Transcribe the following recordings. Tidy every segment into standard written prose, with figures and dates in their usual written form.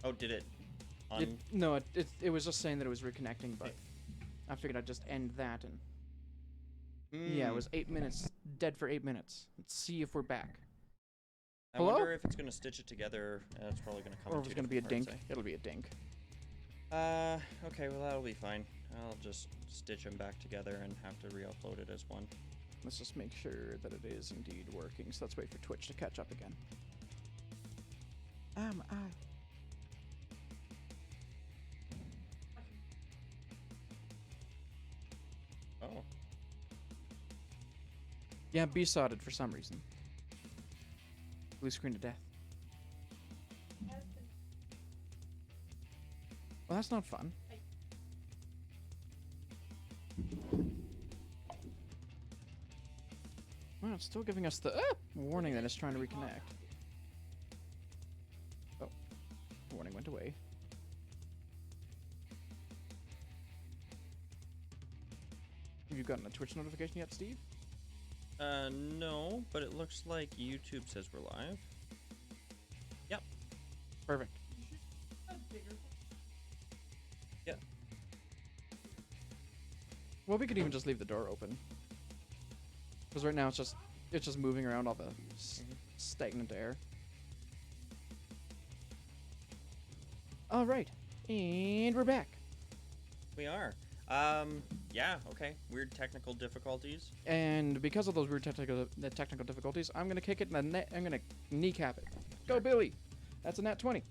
Oh, did it? No, it was just saying that it was reconnecting, but I figured I'd just end that and. Yeah, it was 8 minutes, dead for 8 minutes. Let's see if we're back. I Hello? wonder if it's going to stitch it together. It's probably going to come Or in if it's two going to be a different dink. parts, It'll be a dink. Okay, well, that'll be fine. I'll just stitch them back together and have to re-upload it as one. Let's just make sure that it is indeed working. So let's wait for Twitch to catch up again. Am I? Oh. Yeah, B-sodded for some reason. Blue screen to death. Well, that's not fun. Well, it's still giving us the warning that it's trying to reconnect. Oh, warning went away. Have you gotten a Twitch notification yet, Steve? No, but it looks like YouTube says we're live. Yep. Perfect. Yep. Well, we could even just leave the door open. Because right now it's just moving around all the stagnant air. All right, and we're back. We are. Yeah, okay. Weird technical difficulties. And because of those weird technical difficulties, I'm gonna kick it in the net. I'm gonna kneecap it. Go, Billy. That's a nat 20.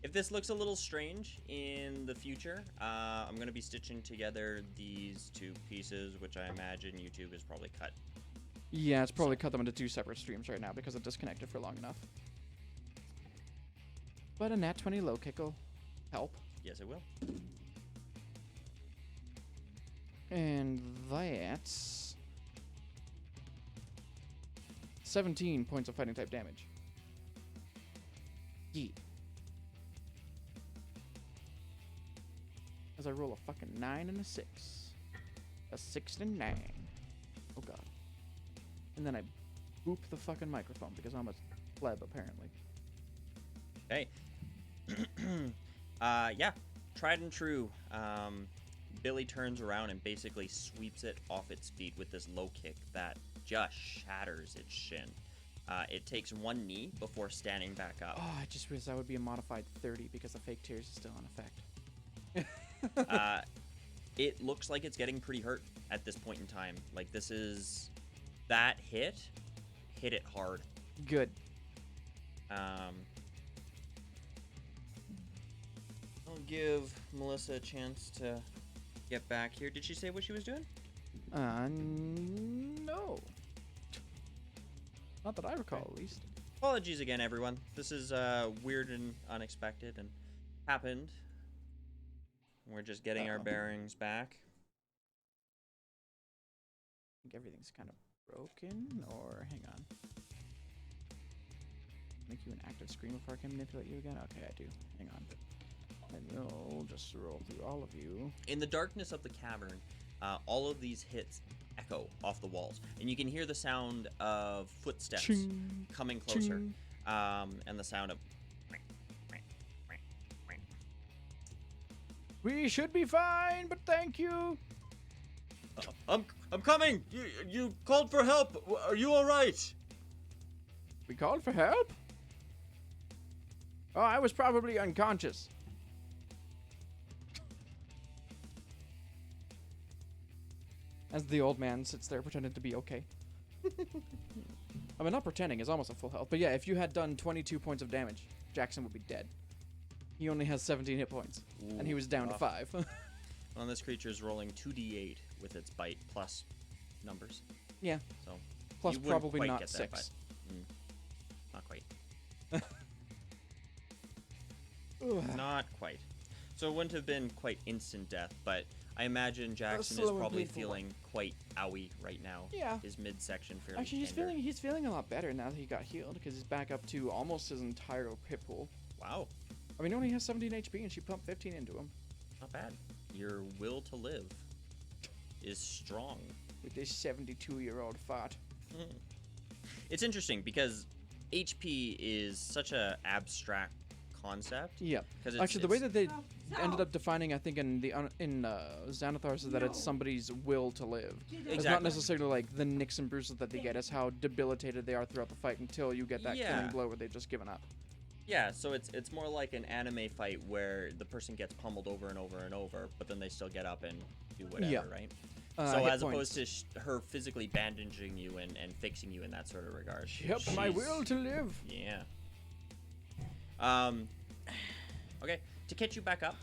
If this looks a little strange in the future, I'm going to be stitching together these two pieces, which I imagine YouTube has probably cut. Yeah, it's probably cut them into 2 separate streams right now because it disconnected for long enough. But a nat 20 low kick will help. Yes, it will. And that's 17 points of fighting type damage. Yeah. As I roll a fucking 9 and a 6. A 6 and a 9. Oh god. And then I boop the fucking microphone because I'm a pleb apparently. Okay. Yeah. Tried and true. Billy turns around and basically sweeps it off its feet with this low kick that just shatters its shin. It takes one knee before standing back up. Oh, I just realized that would be a modified 30 because the fake tears is still in effect. It looks like it's getting pretty hurt at this point in time. Like, this is... That hit it hard. Good. I'll give Melissa a chance to get back here. Did she say what she was doing? No. Not that I recall, at least. Apologies again, everyone. This is weird and unexpected and happened. We're just getting our bearings back. I think everything's kind of broken, or hang on. Make you an active screen before I can manipulate you again? Okay, I do. Hang on. And we'll just roll through all of you. In the darkness of the cavern, all of these hits echo off the walls, and you can hear the sound of footsteps Ching, coming closer, ching. And the sound of... We should be fine, but thank you. I'm coming! You called for help! Are you alright? We called for help? Oh, I was probably unconscious. As the old man sits there pretending to be okay. I mean, not pretending, is almost a full health. But yeah, if you had done 22 points of damage, Jackson would be dead. He only has 17 hit points, and he was down to 5. Well, this creature is rolling 2d8 with its bite plus numbers. Yeah. So Plus you wouldn't probably quite not get 6. That, not quite. Not quite. So it wouldn't have been quite instant death, but I imagine Jackson is probably feeling quite owie right now. Yeah. His midsection fairly Actually, tender. he's feeling a lot better now that he got healed because he's back up to almost his entire hit pool. Wow. I mean, he only has 17 HP and she pumped 15 into him. Not bad. Your will to live is strong. With this 72-year-old fart. It's interesting because HP is such a abstract concept. Yeah. Because Actually, the way that they ended up defining, I think, in the Xanathar, is that it's somebody's will to live. It's not necessarily like the nicks and bruises that they get. It's how debilitated they are throughout the fight until you get that killing blow where they've just given up. Yeah, so it's more like an anime fight where the person gets pummeled over and over and over, but then they still get up and do whatever, right? So as opposed to her physically bandaging you and fixing you in that sort of regard. Yep, my will to live. Yeah. Okay, to catch you back up,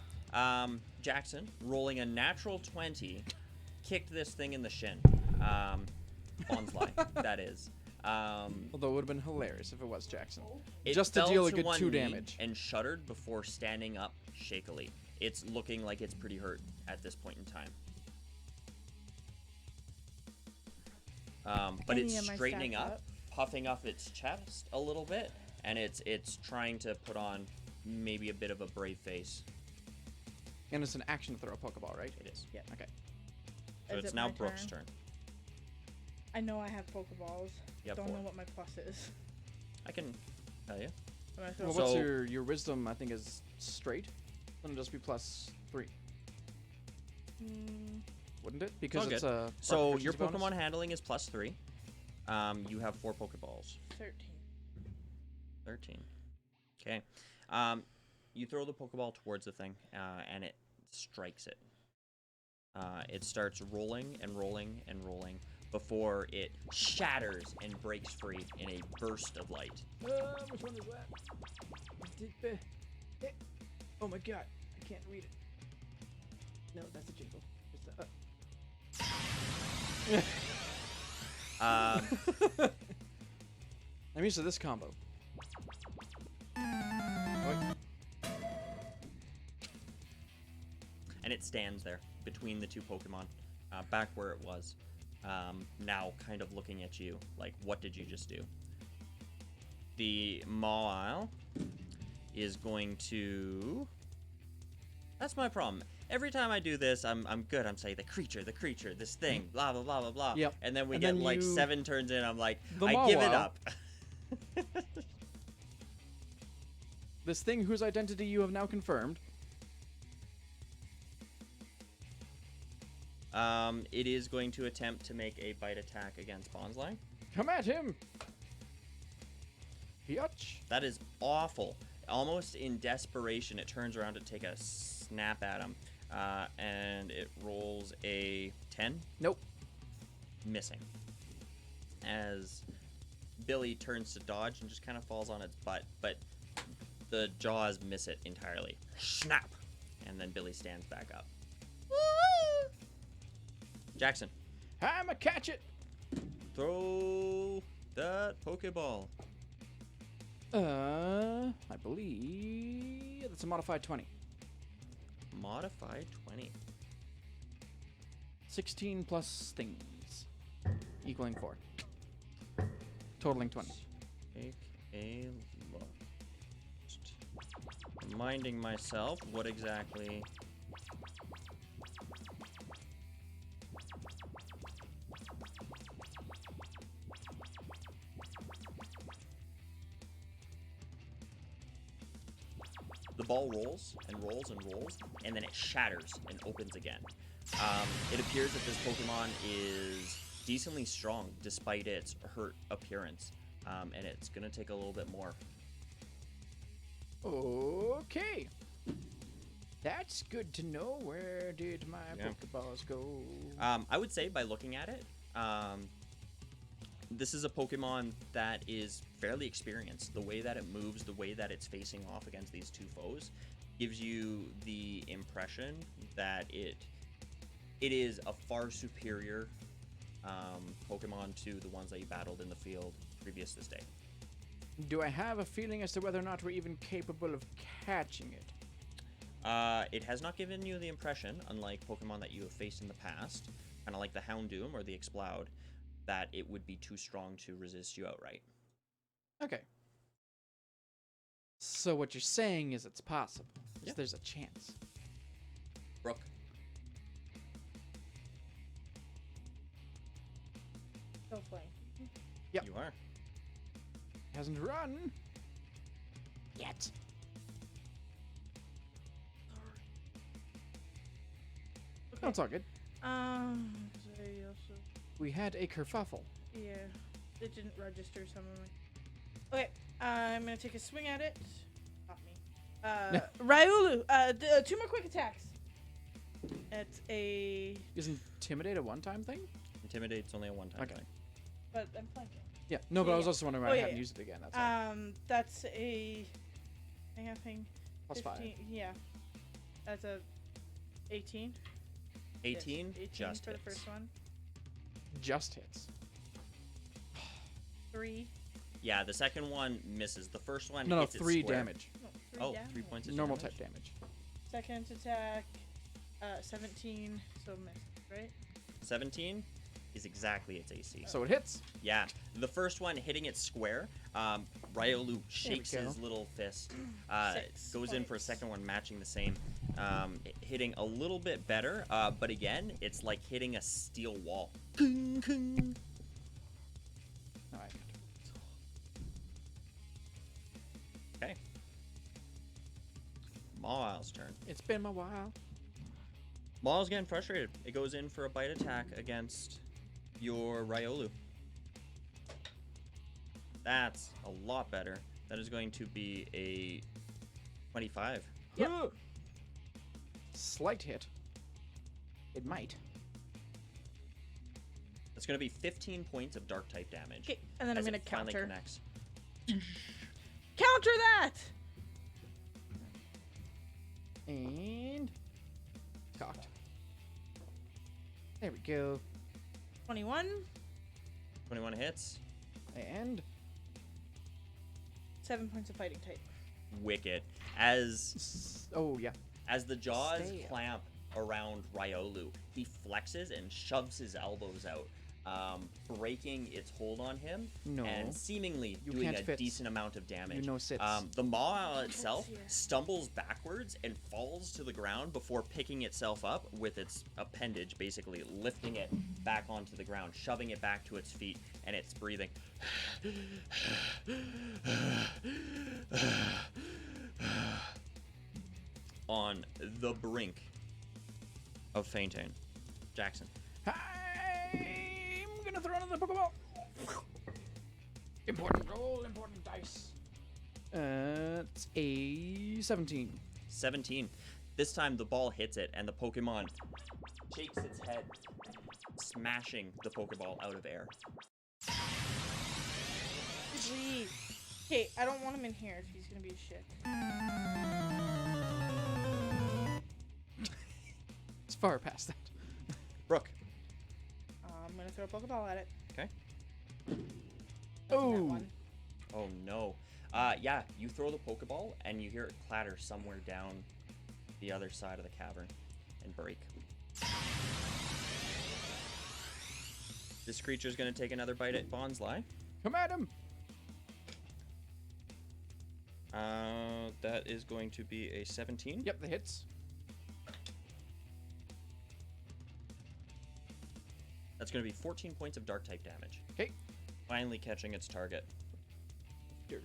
Jackson, rolling a natural 20, kicked this thing in the shin. Bonsly, that is. Although it would have been hilarious if it was Jackson. It just to fell deal a to good one 2 knee damage. and shuddered before standing up shakily. It's looking like it's pretty hurt at this point in time. But it's straightening up, puffing up its chest a little bit, and it's trying to put on maybe a bit of a brave face. And it's an action to throw a Pokeball, right? It is. Yeah. Okay. So it's now Brooke's turn. I know I have Pokeballs. Don't 4. know what my plus is. I can tell you. Well, what's your wisdom? I think is straight. Wouldn't it just be +3? Wouldn't it? Because it's a. So your bonus? Pokemon handling is +3. You have 4 Pokeballs. 13. Okay. You throw the Pokeball towards the thing, and it strikes it. It starts rolling and rolling and rolling before it shatters and breaks free in a burst of light. Which one is that? Oh my god, I can't read it. No, that's a jingle. I'm used to this combo. And it stands there between the 2 Pokemon, back where it was. Now kind of looking at you like, what did you just do? The Mawile is going to... That's my problem. Every time I do this, I'm good. I'm saying the creature, this thing, blah, blah, blah, blah, blah. Yep. And then we get like 7 turns in, I'm like, I Mawile, give it up. This thing whose identity you have now confirmed. It is going to attempt to make a bite attack against Bonsly. Come at him! Yutch. That is awful. Almost in desperation, it turns around to take a snap at him. And it rolls a 10. Nope. Missing. As Billy turns to dodge and just kind of falls on its butt, but the jaws miss it entirely. Snap! And then Billy stands back up. Jackson. I'ma catch it! Throw that Pokeball. I believe that's a modified 20. Modified 20. 16 plus things. Equaling 4. Totaling 20. Take a look. Just reminding myself what exactly... The ball rolls and rolls and rolls, and then it shatters and opens again. It appears that this Pokemon is decently strong despite its hurt appearance, and it's going to take a little bit more. Okay. That's good to know. Where did my Pokeballs go? I would say by looking at it, this is a Pokemon that is fairly experienced. The way that it moves, the way that it's facing off against these 2 foes, gives you the impression that it is a far superior Pokemon to the ones that you battled in the field previous this day. Do I have a feeling as to whether or not we're even capable of catching it? It has not given you the impression, unlike Pokemon that you have faced in the past, kind of like the Houndoom or the Exploud, that it would be too strong to resist you outright. Okay. So what you're saying is it's possible. Yeah. There's a chance. Brooke. Still playing. Yep. You are. Hasn't run yet. Oh, it's all good. I also, We had a kerfuffle. yeah, it didn't register some of my. Okay, I'm gonna take a swing at it. Not me. Ryulu. 2 more quick attacks. It's a. Isn't Intimidate a one-time thing? Intimidate's only a one-time Okay. thing. But I'm flanking. Yeah. No, but I was Yeah. also wondering why Oh, I yeah, haven't yeah. used it again. That's all. That's a. I think. Plus 5. Yeah. That's a 18. 18, Yes, 18 just for the hits. first one. Just hits. 3. Yeah, the second one misses. The first one No, hits it 3 square. damage. No, 3 Oh, damage. 3 points of Normal damage. type damage. Second attack, 17, so miss, right? 17 is exactly its AC. So it hits. Yeah, the first one hitting it square. Ryolu shakes go. his little fist. 6 Goes in for a points. second one, matching the same. Hitting a little bit better, but again, it's like hitting a steel wall. Kung, kung. All right. Okay. Mawile's turn. It's been a while. Mawile's getting frustrated. It goes in for a bite attack against your Ryolu. That's a lot better. That is going to be a 25. Yep. Slight hit. It might. That's going to be 15 points of dark type damage. Okay, and then I'm as gonna it finally counter. connects. Counter that! And cocked. There we go. 21, 21 hits. And 7 points of fighting type. Wicked. As oh yeah. the jaws Stay up. clamp around Ryolu, he flexes and shoves his elbows out, breaking its hold on him No. and seemingly You doing can't a fit. decent amount of damage. You know sits. The Mawile itself Yeah. stumbles backwards and falls to the ground before picking itself up with its appendage, basically lifting it back onto the ground, shoving it back to its feet, and it's breathing. On the brink of fainting. Jackson. I'm gonna throw another Pokeball. Important roll, important dice. It's a 17. 17. This time the ball hits it and the Pokemon shakes its head, smashing the Pokeball out of air. Please. Okay, I don't want him in here if he's gonna be a shit. It's far past that. Brooke. I'm gonna throw a Pokeball at it. Okay. That's a Oh. net 1. Oh no. Yeah, you throw the Pokeball and you hear it clatter somewhere down the other side of the cavern and break. This creature's gonna take another bite at Bonsly. Come at him. That is going to be a 17. Yep, the hits. That's going to be 14 points of dark type damage. Okay. Finally catching its target. Dirk.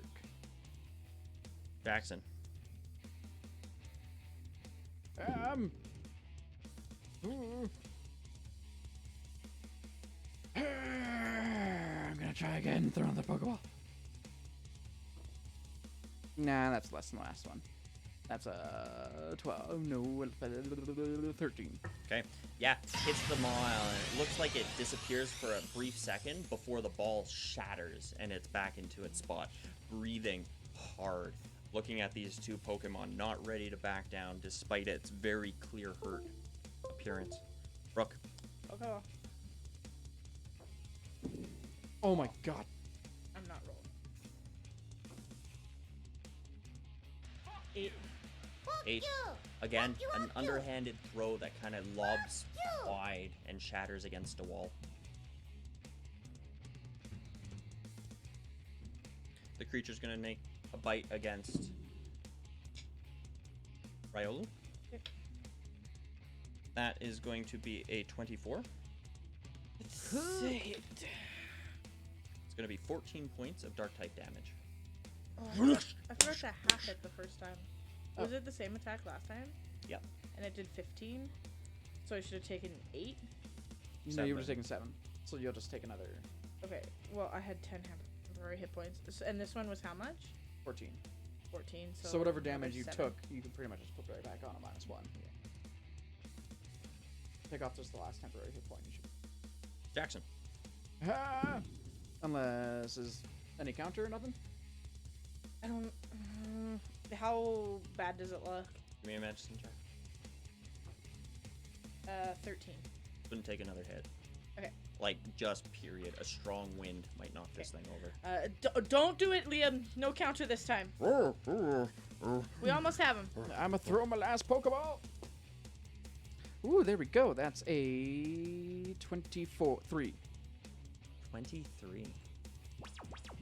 Jackson. Ooh. I'm gonna try again. Throw another Pokeball. Nah, that's less than the last one. That's a 12. No, 13. Okay. Yeah, hits the Mawile and it looks like it disappears for a brief second before the ball shatters and it's back into its spot, breathing hard, looking at these two Pokemon, not ready to back down despite its very clear hurt appearance. Brooke. Okay. Oh my god. I'm not rolling. 8. 8. Again, an underhanded throw that kind of lobs wide and shatters against a wall. The creature's going to make a bite against Ryolu. Yep. That is going to be a 24. Saved. It's going to be 14 points of dark type damage. Oh, I forgot to half it the first time. Was it the same attack last time? Yep. And it did 15? So I should have taken 8? No, you would have taken 7. So you'll just take another Okay. Well, I had 10 temporary hit points. And this one was how much? 14. 14. So whatever another damage you 7. took, you can pretty much just put right back on a -1. Yeah. Take off just the last temporary hit point. You should. Jackson. Ah! Unless is any counter or nothing. I don't. How bad does it look? Give me a medicine check. 13. Couldn't take another hit. Okay. Like, just period. A strong wind might knock this thing over. Don't do it, Liam. No counter this time. We almost have him. I'ma throw my last Pokeball. Ooh, there we go. That's a 23. 23.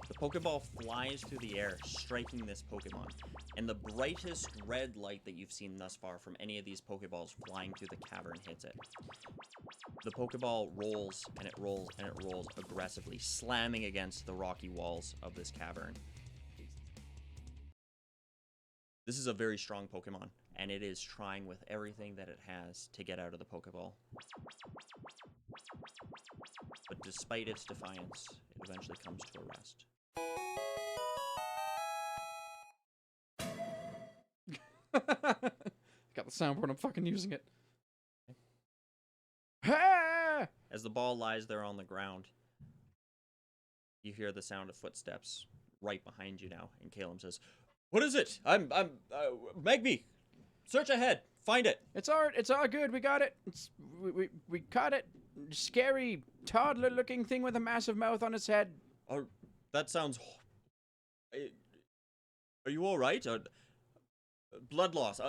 The Pokeball flies through the air, striking this Pokemon. And the brightest red light that you've seen thus far from any of these Pokeballs flying through the cavern hits it. The Pokeball rolls, and it rolls, and it rolls aggressively, slamming against the rocky walls of this cavern. This is a very strong Pokemon, and it is trying with everything that it has to get out of the Pokeball. But despite its defiance, it eventually comes to a rest. Got the soundboard, I'm fucking using it. Ah! As the ball lies there on the ground, you hear the sound of footsteps right behind you now, and Caleb says, "What is it? Magby! Search ahead! Find it!" It's all good, we got it. We caught it. Scary, toddler-looking thing with a massive mouth on its head. That sounds... Are you alright? Blood loss.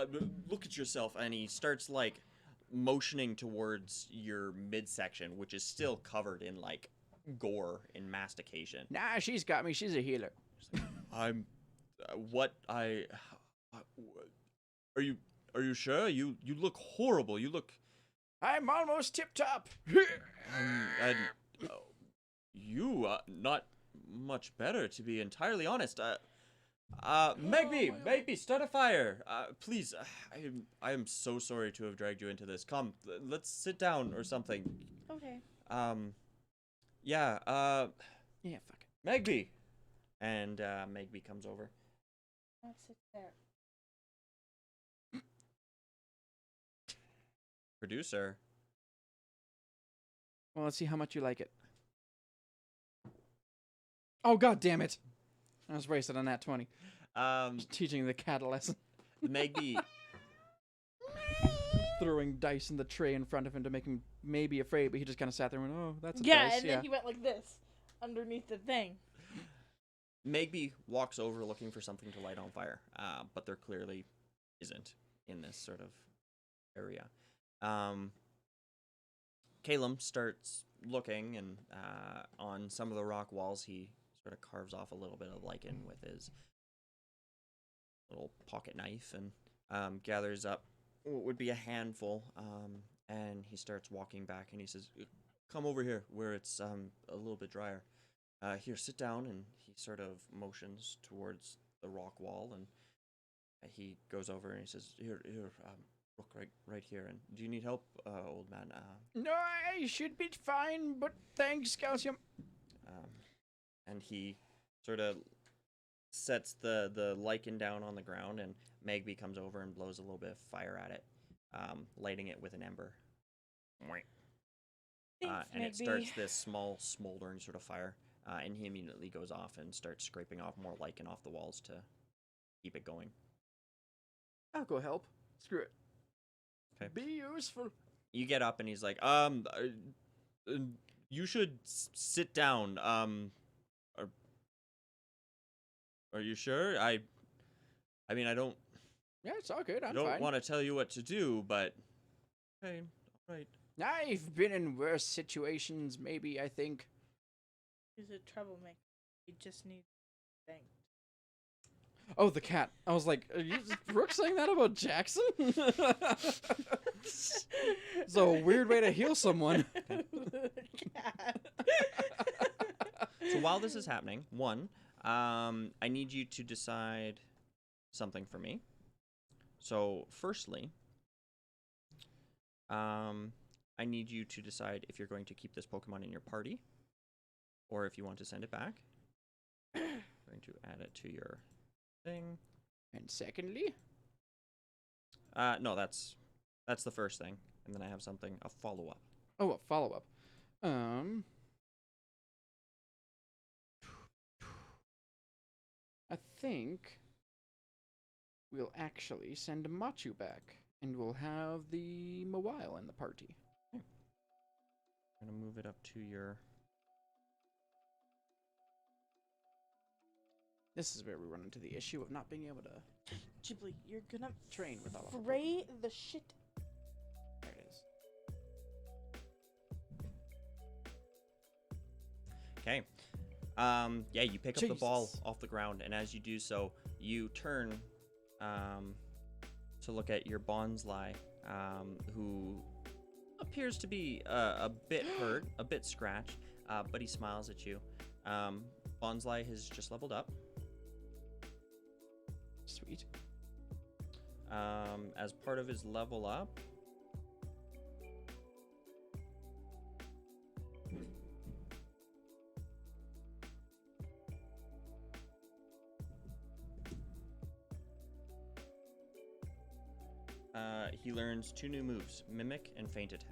Look at yourself. And he starts, like, motioning towards your midsection, which is still covered in, like, gore and mastication. Nah, she's got me. She's a healer. I'm... Are you sure? You look horrible. You look... I'm almost tip-top. Not much better, to be entirely honest. Magby, start a fire. Please, I am so sorry to have dragged you into this. Come, let's sit down or something. Okay. Yeah, fuck it. Magby. And, Magby comes over. Let's sit there. Producer. Well, let's see how much you like it. Oh, god damn it. I was wasted on that 20. Teaching the cat a lesson. Magby. Throwing dice in the tray in front of him to make him maybe afraid, but he just kind of sat there and went, oh, that's a yeah, dice. And then he went like this underneath the thing. Magby walks over looking for something to light on fire, but there clearly isn't in this sort of area. Caleb starts looking, and on some of the rock walls, he sort of carves off a little bit of lichen with his little pocket knife and gathers up what would be a handful, and he starts walking back, and he says, "Come over here where it's a little bit drier. Here, sit down," and he sort of motions towards the rock wall, and he goes over and he says, "Here, look right here. And do you need help, old man?" No, I should be fine, but thanks, calcium. And he sort of sets the lichen down on the ground, and Magby comes over and blows a little bit of fire at it, lighting it with an ember. Thanks, And it Magby. starts this small smoldering sort of fire, and he immediately goes off and starts scraping off more lichen off the walls to keep it going. I'll go help. Screw it. Okay. Be useful. You get up and he's like, you should sit down. Are you sure? I mean, I don't Yeah, it's all good. I'm fine. want to tell you what to do, but okay, all right. I've been in worse situations, maybe, I think. He's a troublemaker. He just needs thanks. Oh, the cat. I was like, are you Brooke saying that about Jackson? It's a weird way to heal someone. Cat. So while this is happening, I need you to decide something for me. So firstly, I need you to decide if you're going to keep this Pokemon in your party or if you want to send it back. I'm going to add it to your thing. And secondly, no, that's the first thing, and then I have something, a follow-up. oh, a follow-up. I think we'll actually send Machu back, and we'll have the Mawile in the party. I'm gonna move it up to your. This is where we run into the issue of not being able to Ghibli, you're gonna train with all of them. fray the shit. There it is. Okay. Yeah, you pick up the ball Jesus. off the ground, and as you do so, you turn to look at your Bonsly, who appears to be a bit hurt, a bit scratched, but he smiles at you. Bonsly has just leveled up. Sweet. As part of his level up, he learns 2 new moves, Mimic and Feint Attack.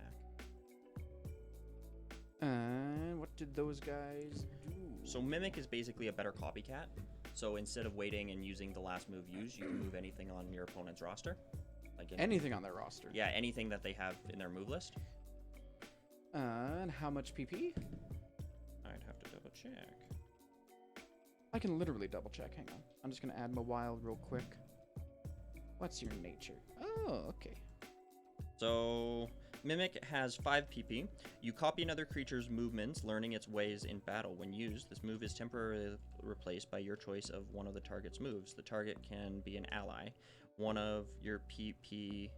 What did those guys do? So Mimic is basically a better copycat. So instead of waiting and using the last move used, you can move anything on your opponent's roster. Like Anything on their roster. Yeah, anything that they have in their move list. And how much PP? I'd have to double check. I can literally double check. Hang on. I'm just going to add Mawile real quick. What's your nature? Oh, okay. So Mimic has 5 PP. You copy another creature's movements, learning its ways in battle. When used, this move is temporarily replaced by your choice of one of the target's moves. The target can be an ally. One of your PP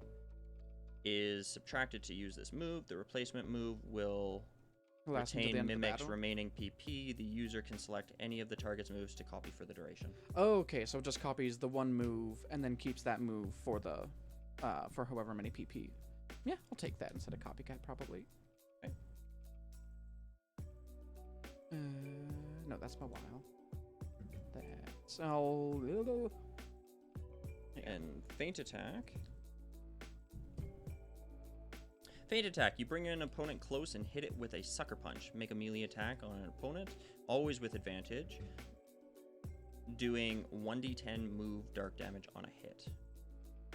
is subtracted to use this move. The replacement move will Last until the retain end of the Mimic's battle? remaining PP. The user can select any of the target's moves to copy for the duration. Oh, okay, so it just copies the one move and then keeps that move for the for however many PP. Yeah, I'll take that instead of copycat probably. Okay. No, that's Mawile. That's all. And Feint Attack. Feint Attack. You bring an opponent close and hit it with a Sucker Punch. Make a melee attack on an opponent, always with advantage, doing 1d10 move dark damage on a hit.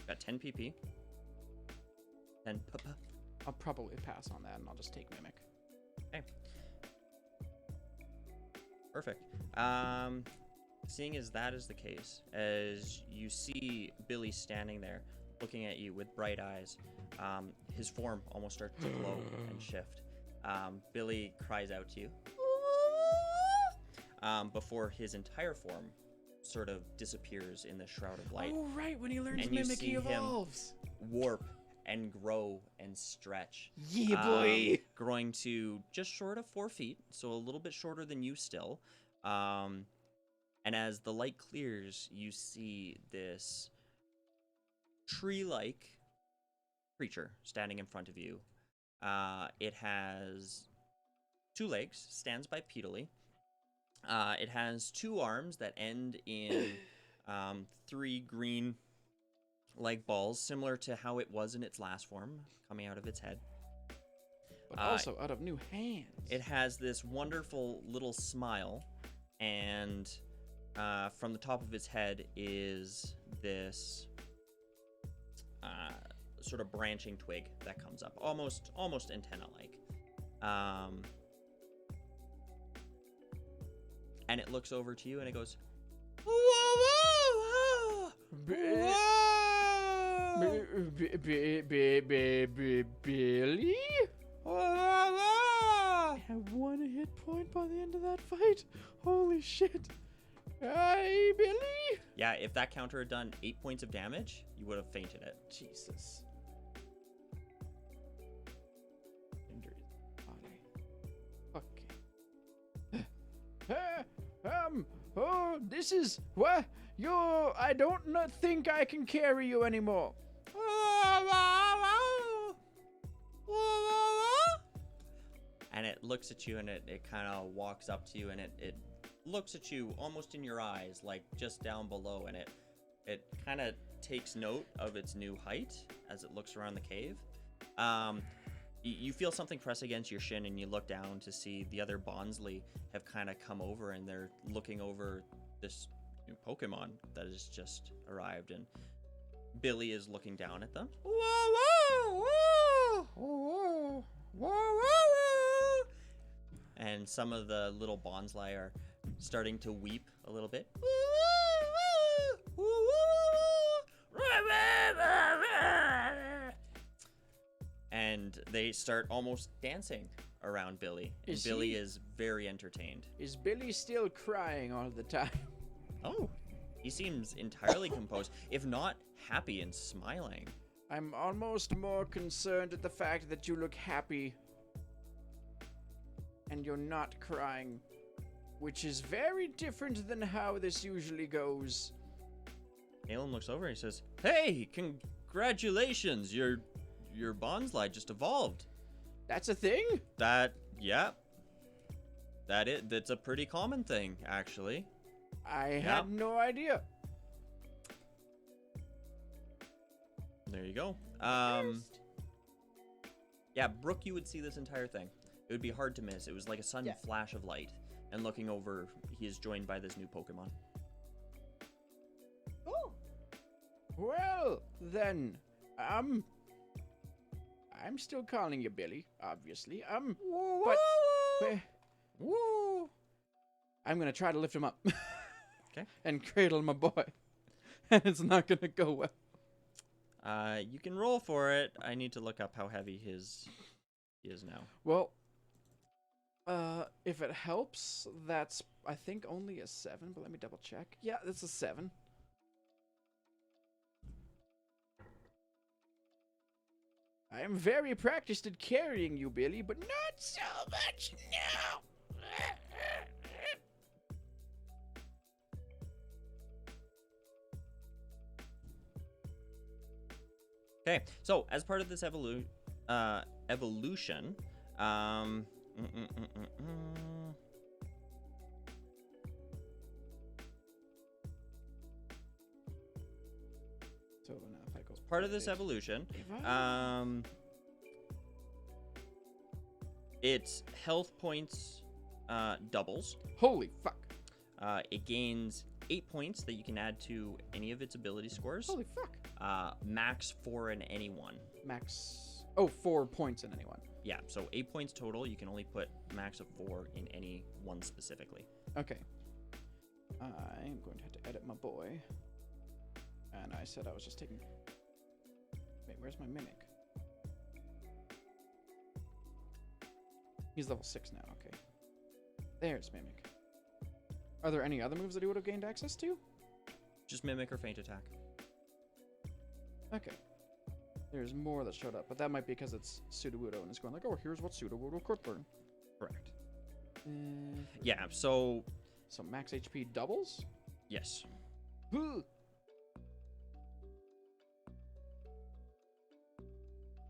Got 10 PP. 10 PP. I'll probably pass on that and I'll just take Mimic. Okay. Perfect. Seeing as that is the case, as you see Billy standing there, looking at you with bright eyes, his form almost starts to glow and shift. Billy cries out to you before his entire form sort of disappears in the shroud of light. Oh, right, when he learns And you Mimic, see he him evolves. Warp and grow and stretch. Yeah, boy. Growing to just short of 4 feet, so a little bit shorter than you still. And as the light clears, you see this tree-like creature standing in front of you. It has 2 legs, stands bipedally. It has 2 arms that end in 3 green leg balls, similar to how it was in its last form, coming out of its head. But also out of new hands. It has this wonderful little smile, and from the top of its head is this sort of branching twig that comes up, almost antenna-like. And it looks over to you and it goes, whoa, whoa, whoa, Billy? I have 1 hit point by the end of that fight. Holy shit. Hey, Billy. Yeah, if that counter had done 8 points of damage, you would have fainted it. Jesus. Injuries. Okay. Oh, this is what I don't think I can carry you anymore. and it looks at you, and it kind of walks up to you, and it looks at you almost in your eyes, like just down below, and it kind of takes note of its new height as it looks around the cave. You feel something press against your shin, and you look down to see the other Bonsly have kind of come over, and they're looking over this new Pokemon that has just arrived, and Billy is looking down at them. Whoa, whoa, whoa, whoa, whoa, whoa. And some of the little Bonsly are starting to weep a little bit. And they start almost dancing around Billy. And Billy is very entertained. Is Billy still crying all the time? Oh, he seems entirely composed, if not happy and smiling. I'm almost more concerned at the fact that you look happy and you're not crying, which is very different than how this usually goes. Galen looks over and he says, "Hey, congratulations! Your Bonsly just evolved." That's a thing? Yeah. That's a pretty common thing, actually. I had no idea. There you go. Yeah, Brooke, you would see this entire thing. It would be hard to miss. It was like a sudden flash of light. And looking over, he is joined by this new Pokemon. Oh. Well, then, I'm still calling you Billy, obviously. Woo! I'm gonna try to lift him up. Okay. And cradle my boy. And it's not gonna go well. You can roll for it. I need to look up how heavy he is now. Well, if it helps, that's, I think, only a 7, but let me double check. Yeah, that's a 7. I am very practiced at carrying you, Billy, but not so much now. Okay, so as part of this evolution, So now if I go part of this evolution, its health points doubles. Holy fuck. It gains 8 points that you can add to any of its ability scores. Holy fuck. Max 4 in any one. Max. Oh, 4 points in anyone. Yeah, so 8 points total. You can only put max of 4 in any one specifically. Okay. I am going to have to edit my boy. And I said I was just taking... Wait, where's my Mimic? He's level 6 now, okay. There's Mimic. Are there any other moves that he would have gained access to? Just Mimic or Feint Attack. Okay. There's more that showed up, but that might be because it's Sudowoodo and it's going like, oh, here's what Sudowoodo could learn. Correct. Yeah, so... So max HP doubles? Yes. Ugh.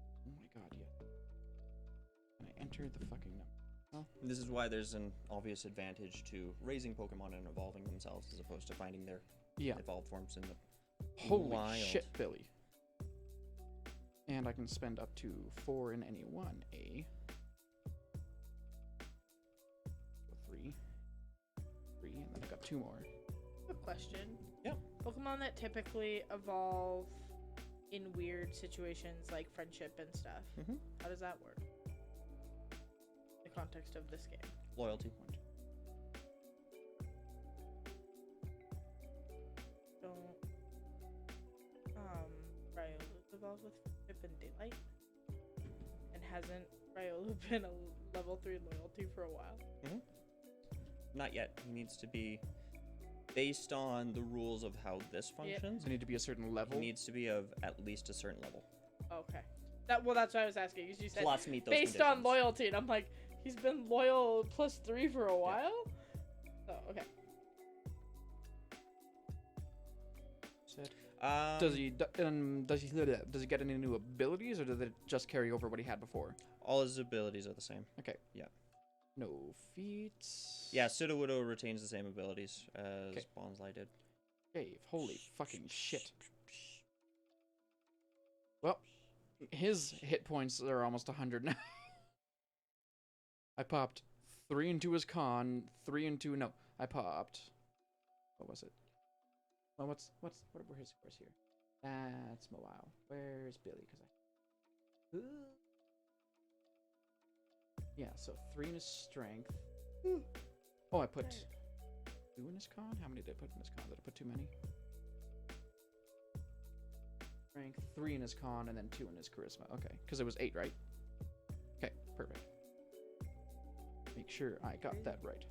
Oh my god, yeah. Can I enter the fucking number? Oh. This is why there's an obvious advantage to raising Pokemon and evolving themselves as opposed to finding their evolved forms in the Holy wild. shit, Billy. And I can spend up to 4 in any one. 3, and then I've got 2 more. A question. Yeah. Pokemon that typically evolve in weird situations like friendship and stuff. Mm-hmm. How does that work? The context of this game. Loyalty. Don't Riolu's evolved with friendship and daylight? And hasn't Riolu been a level 3 loyalty for a while? Mm-hmm. Not yet. He needs to be based on the rules of how this functions. Does it need to be a certain level? It needs to be of at least a certain level. Okay. That's what I was asking. You said Plus meet those based conditions. on loyalty, and I'm like, he's been loyal +3 for a while? Oh, okay. Does he get any new abilities, or does it just carry over what he had before? All his abilities are the same. Okay. Yeah. No feats. Yeah, Sudowoodo retains the same abilities as Bonsly did. Cave. Holy fucking shit. Well, his hit points are almost 100 now. I popped 3 into his con, 3 into no. I popped. What was it? Well, what were his scores here? That's Mawile. Where's Billy? Because yeah, so 3 in his strength. Oh, I put 2 in his con? How many did I put in his con? Did I put too many? Strength, 3 in his con, and then 2 in his charisma. Okay, because it was 8, right? Okay, perfect. Make sure I got that right.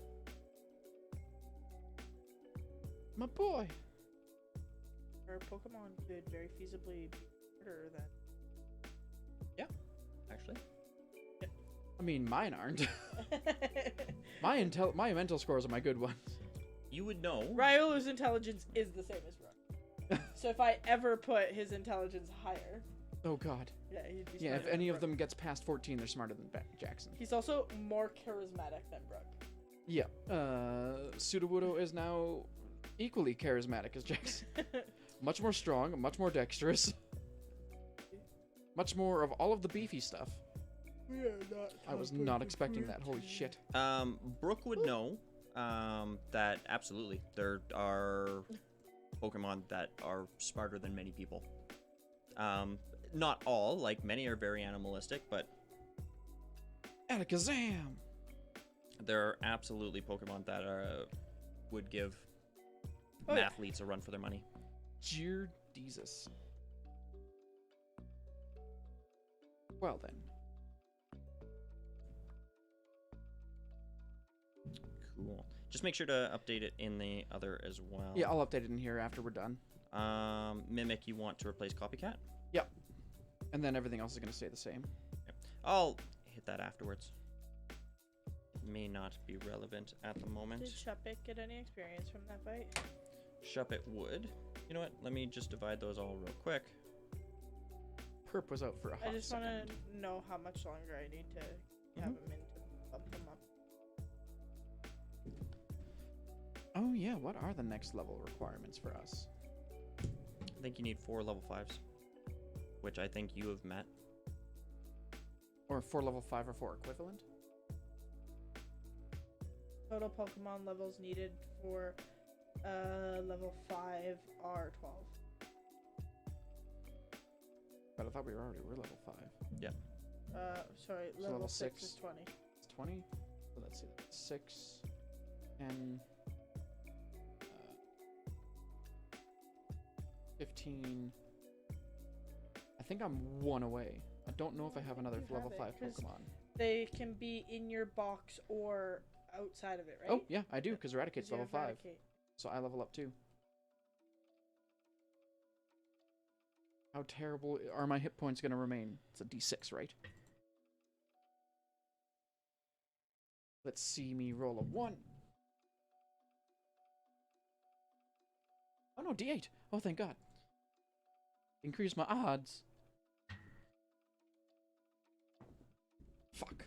My boy! Our Pokemon could very feasibly be harder than... Actually. I mean, mine aren't. My mental scores are my good ones. You would know. Riolu's intelligence is the same as Brooke. So if I ever put his intelligence higher... Oh god. Yeah, he'd be Yeah, if smarter any than of them gets past 14, they're smarter than Jackson. He's also more charismatic than Brooke. Yeah. Sudowoodo is now equally charismatic as Jackson. Much more strong, much more dexterous. Much more of all of the beefy stuff. We are not. I was not expecting that. Holy shit. Brooke would know that absolutely there are Pokemon that are smarter than many people. Not all, like many are very animalistic, but Alakazam! there are absolutely Pokemon that would give athletes a run for their money. Jesus. Well then. Cool. Just make sure to update it in the other as well. Yeah, I'll update it in here after we're done. Mimic, you want to replace Copycat? Yep. And then everything else is going to stay the same. Yep. I'll hit that afterwards. It may not be relevant at the moment. Did Shuppet get any experience from that fight? Shuppet would. You know what? Let me just divide those all real quick. Perp was out for a hot I just want second. to know how much longer I need to have him in to bump him up. Oh yeah, what are the next level requirements for us? I think you need 4 level 5s, which I think you have met. Or 4 level 5 or 4 equivalent? Total Pokemon levels needed for level 5 are 12. But I thought we were level 5. Yeah. Sorry, So level level 6 is six. 20. It's 20? So let's see. 6, 10, 15. I think I'm 1 away. I don't know if I have another You level have it, 5 'cause Pokemon. They can be in your box or outside of it, right? Oh, yeah, I do, because Eradicate's 'Cause you level have 5. Eradicate. So I level up too. How terrible are my hit points going to remain? It's a d6, right? Let's see me roll a 1. Oh no, d8. Oh, thank God. Increase my odds. Fuck.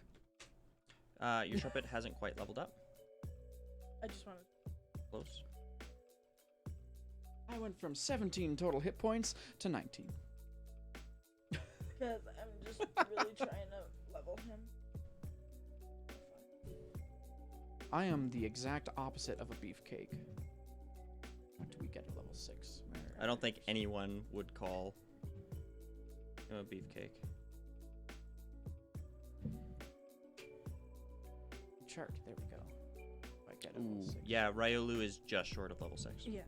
Your Shuppet hasn't quite leveled up. I just wanted. Close. I went from 17 total hit points to 19. Because I'm just really trying to level him. I am the exact opposite of a beefcake. What do we get at level 6? I don't think anyone would call him a beefcake. Chart. There we go. If I get a level Ooh, 6. yeah, Riolu is just short of level 6. Yeah.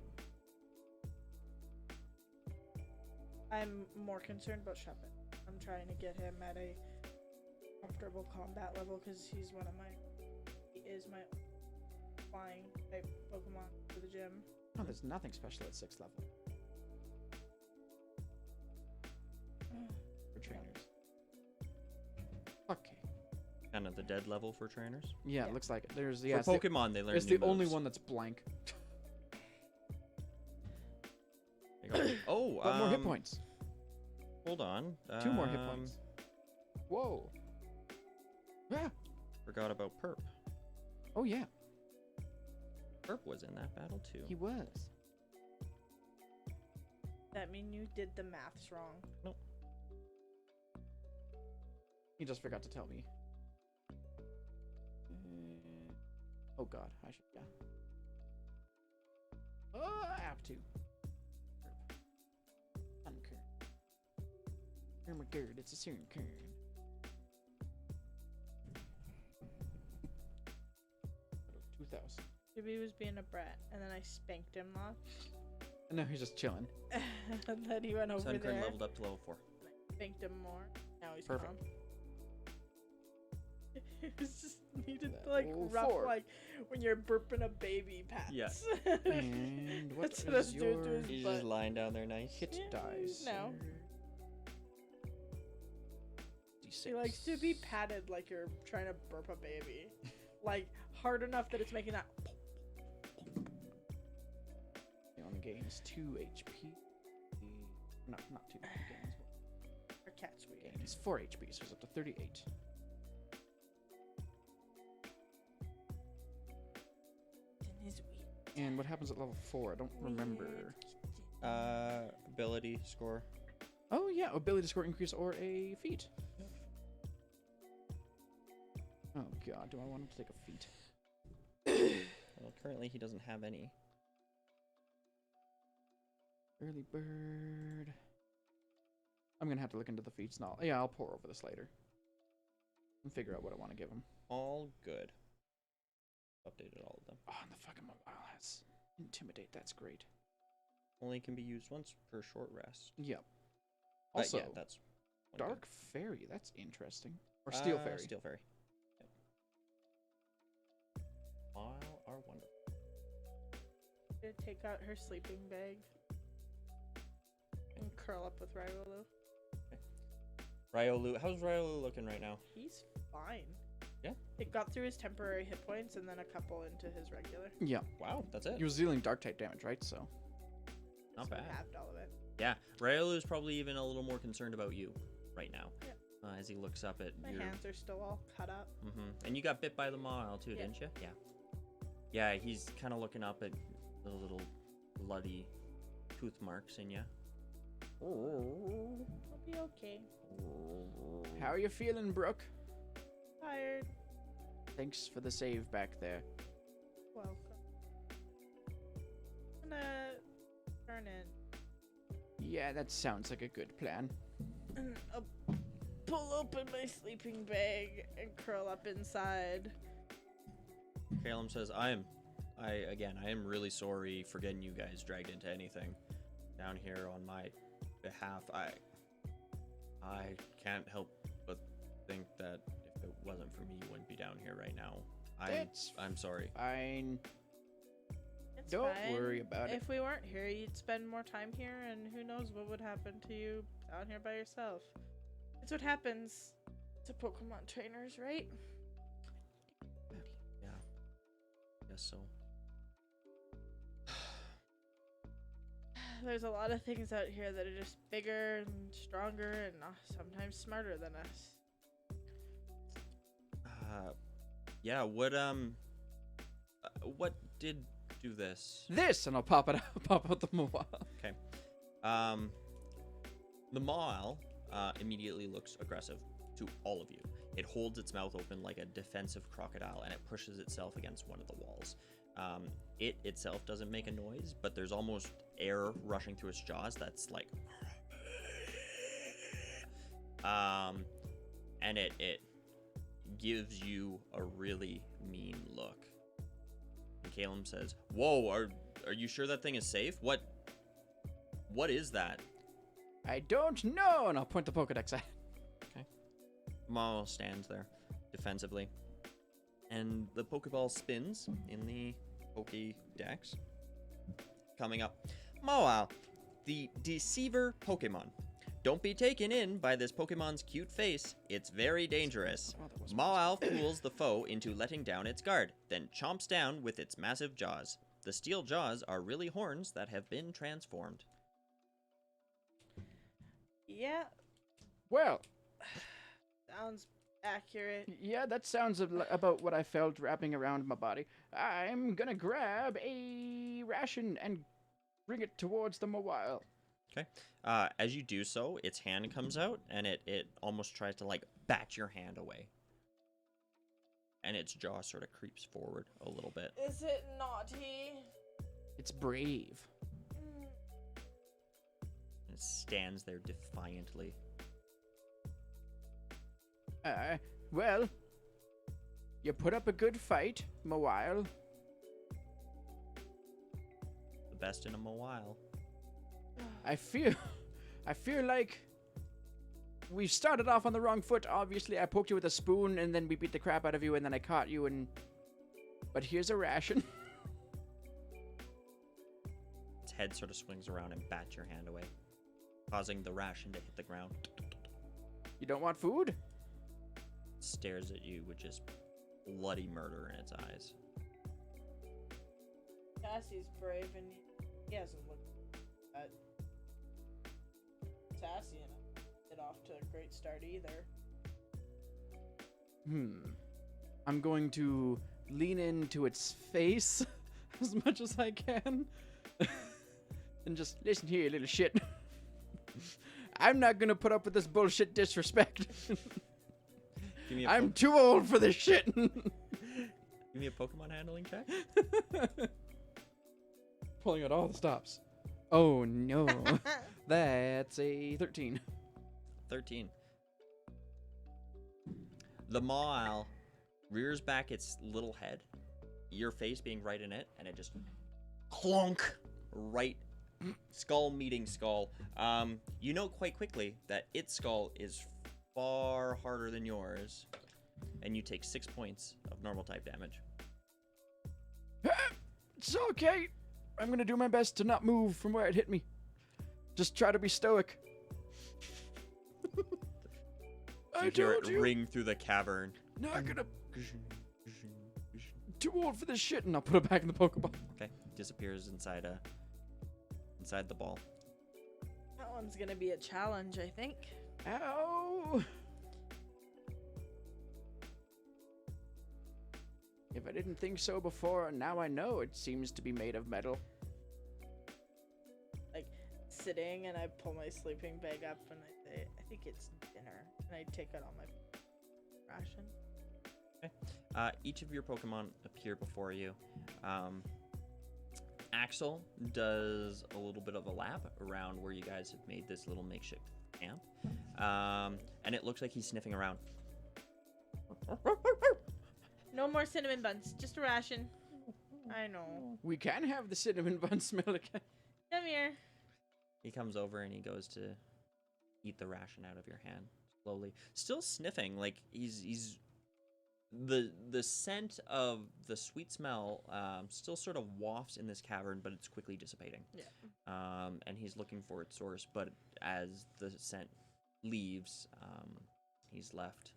I'm more concerned about Shuppet. I'm trying to get him at a comfortable combat level because he is my flying type Pokemon for the gym. No, there's nothing special at 6th level for trainers. Okay. Kind of the dead level for trainers. Yeah, Yeah. it looks like it. There's For it's Pokemon, they learn it's new the only moves. one that's blank. They go, oh, But more hit points. Hold on. 2 more hit points. Whoa. Yeah. Forgot about Perp. Oh, yeah. Perp was in that battle too. He was. That mean you did the maths wrong. Nope. He just forgot to tell me. Oh god, I should, yeah. Oh, I have to. Uncurrent. Ermagerd, it's a certain current. Little 2000. Maybe he was being a brat, and then I spanked him off. And now he's just chilling. And then he went over Sunkern there. leveled up to level 4. Spanked him more. Now he's Perfect. calm. It was just needed to, like Level rough, 4. like when you're burping a baby pats. Yeah. And what That's what I was is doing to your his He's butt. just lying down there nice. hit Yeah, dice? no. D6. He likes to be patted like you're trying to burp a baby. Like hard enough that it's making that. He only gains 2 HP. No, not 2. He gains what? Our cat's weird. Gains 4 HP, so it's up to 38. In his weird. And what happens at level 4? I don't remember. Ability score. Oh yeah, ability score increase or a feat. Oh god, do I want him to take a feat? Well, currently he doesn't have any. Early bird. I'm gonna have to look into the feats now. Yeah, I'll pour over this later. And figure out what I want to give him. All good. Updated all of them. Oh, and the fucking Mawile has Intimidate, that's great. Only can be used once per short rest. Yep. But Also, yeah, that's one good. Dark Fairy, that's interesting. Or Steel Fairy. Steel Fairy. Yep. Mawile are wonderful. Gonna take out her sleeping bag and curl up with Riolu. Riolu, how's Riolu looking right now? He's fine. Yeah? It got through his temporary hit points and then a couple into his regular. Yeah. Wow, that's it. He was dealing dark type damage, right? So. Not So we bad. halved all of it. Yeah, Riolu is probably even a little more concerned about you right now. Yep. As he looks up at My your... hands are still all cut up. And you got bit by the Mawile too, Yeah. didn't you? Yeah. Yeah, he's kind of looking up at the little bloody tooth marks in you. I'll be okay. How are you feeling, Brooke? Tired. Thanks for the save back there. Welcome. I'm gonna turn in. Yeah, that sounds like a good plan. And I'll pull open my sleeping bag and curl up inside. Calum says, I am really sorry for getting you guys dragged into anything down here on my behalf. I can't help but think that if it wasn't for me, you wouldn't be down here right now. I'm sorry. Fine. It's Don't fine. worry about it. If we weren't here, you'd spend more time here, and who knows what would happen to you down here by yourself. It's what happens to Pokemon trainers, right? Yeah. Guess so. There's a lot of things out here that are just bigger and stronger and sometimes smarter than us. Yeah, what did do this? This, and I'll pop it out, pop out the Mawile. Okay. The Mawile immediately looks aggressive to all of you. It holds its mouth open like a defensive crocodile, and it pushes itself against one of the walls. It itself doesn't make a noise, but there's almost air rushing through its jaws that's like... and it gives you a really mean look. And Calum says, "Whoa, are you sure that thing is safe? What is that?" I don't know, and I'll point the Pokedex at it. Okay. Mawile stands there defensively, and the Pokeball spins in the Pokédex. Coming up, Mawile, the Deceiver Pokemon. Don't be taken in by this Pokemon's cute face. It's very dangerous. Oh, that was Mawile fools the foe into letting down its guard, then chomps down with its massive jaws. The steel jaws are really horns that have been transformed. Yeah, Well, sounds accurate. yeah, that sounds about what I felt wrapping around my body. I'm gonna grab a ration and bring it towards the Mawile. Okay. As you do so, its hand comes out, and it almost tries to, like, bat your hand away. And its jaw sort of creeps forward a little bit. Is it naughty? It's brave. And it stands there defiantly. Well, you put up a good fight, Mawile. The best in a while. I feel like we started off on the wrong foot. Obviously, I poked you with a spoon, and then we beat the crap out of you, and then I caught you, but here's a ration. Its head sort of swings around and bats your hand away, causing the ration to hit the ground. You don't want food? Stares at you with just bloody murder in its eyes. Cassie's brave, and he hasn't looked at sassy enough to get off to a great start either. I'm going to lean into its face as much as I can. And just, listen here, you little shit. I'm not gonna put up with this bullshit disrespect. Give me I'm too old for this shit. Give me a Pokemon handling check. Pulling out all the stops. Oh no. That's a 13. 13. The Mawile rears back its little head, your face being right in it, and it just clunk right skull meeting skull. You know quite quickly that its skull is far harder than yours, and you take 6 points of normal type damage. It's okay. I'm gonna do my best to not move from where it hit me. Just try to be stoic. You hear it ring through the cavern. Not gonna. Too old for this shit, and I'll put it back in the Pokeball. Okay, disappears inside the ball. That one's gonna be a challenge, I think. Ow! If I didn't think so before, now I know it seems to be made of metal. Like sitting, and I pull my sleeping bag up, and I say, "I think it's dinner," and I take out all my ration. Okay. Each of your Pokemon appear before you. Axel does a little bit of a lap around where you guys have made this little makeshift camp. And it looks like he's sniffing around. No more cinnamon buns, just a ration. I know. We can have the cinnamon bun smell again. Come here. He comes over and he goes to eat the ration out of your hand slowly, still sniffing. Like he's the scent of the sweet smell still sort of wafts in this cavern, but it's quickly dissipating. Yeah. And he's looking for its source, but as the scent leaves, he's left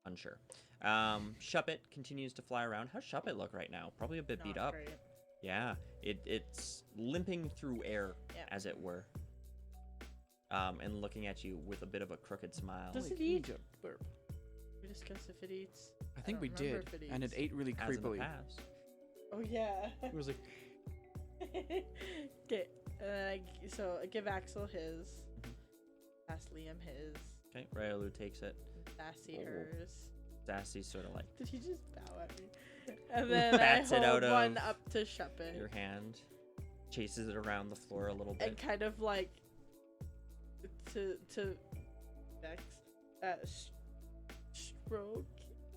unsure. Shuppet continues to fly around. How's Shuppet look right now? Probably a bit beat Not up. great. Yeah, it's limping through air, Yeah. as it were. And looking at you with a bit of a crooked smile. Does it eat? We discussed if it eats. I think we don't remember did, if it and it eats. ate really As in the creepily. past. Oh yeah. It was like, Okay. So I give Axel his. Pass Liam his. Okay, Railu takes it. Sassy Oh. hers. Sassy's sort of like Did he just bow at me? And then I Bats it hold out one of up to Shuppet. your hand, chases it around the floor a little And bit. kind of like to Dex, stroke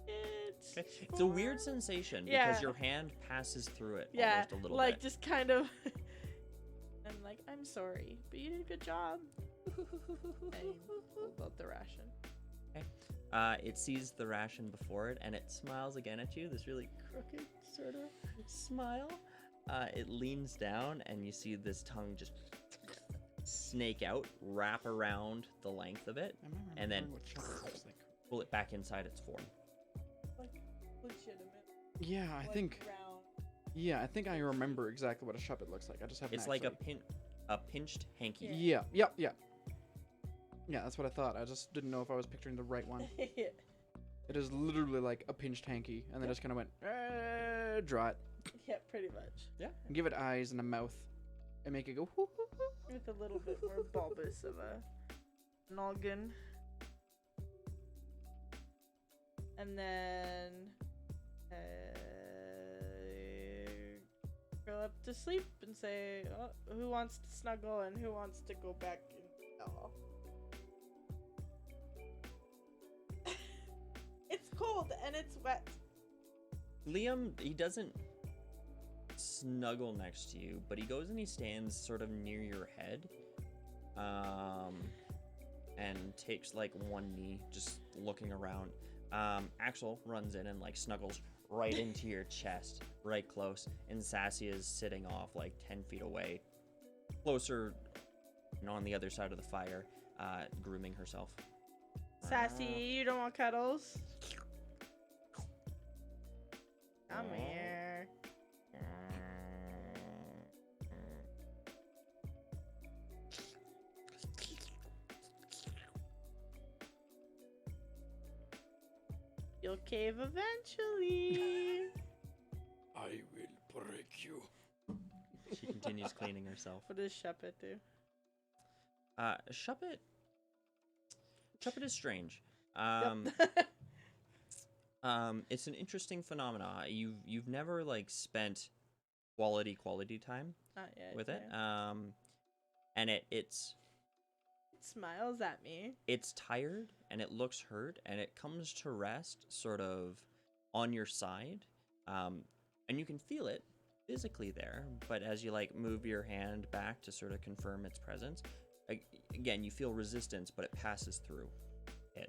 it. Okay. It's a weird for- sensation Yeah. because your hand passes through it Yeah, almost a little like bit. just kind of. I'm like, I'm sorry, but you did a good job. And hold out the ration. It sees the ration before it, and it smiles again at you, this really crooked sort of smile. It leans down, and you see this tongue just snake out, wrap around the length of it, I remember and then what Shuppet looks like. pull it back inside its form. Like legitimate. Yeah, I think. Round. Yeah, I think I remember exactly what a Shuppet looks like. I just haven't. It's like a actually- A pinched hanky. Yeah. Yep. Yeah. Yeah, that's what I thought. I just didn't know if I was picturing the right one. Yeah. It is literally like a pinched hanky, and then just kind of went, draw it. Yeah, pretty much. Yeah. Give it eyes and a mouth, and make it go. Hoo, hoo, hoo. With a little bit more bulbous of a noggin. And then curl up to sleep and say, oh, who wants to snuggle and who wants to go back and oh. It's cold and it's wet. Liam, he doesn't snuggle next to you, but he goes and he stands sort of near your head, and takes like one knee, just looking around. Axel runs in and like snuggles right into your chest, right close, and Sassy is sitting off like 10 feet away, closer and on the other side of the fire, grooming herself. Sassy, you don't want cuddles? Come here. You'll cave eventually. I will break you. She continues cleaning herself. What does Shuppet do? Shuppet is strange. It's an interesting phenomena. You've never like spent quality time Not yet. with it. no. And it Smiles at me. it's tired and it looks hurt and it comes to rest sort of on your side. And you can feel it physically there, but as you like move your hand back to sort of confirm its presence, again you feel resistance, but it passes through it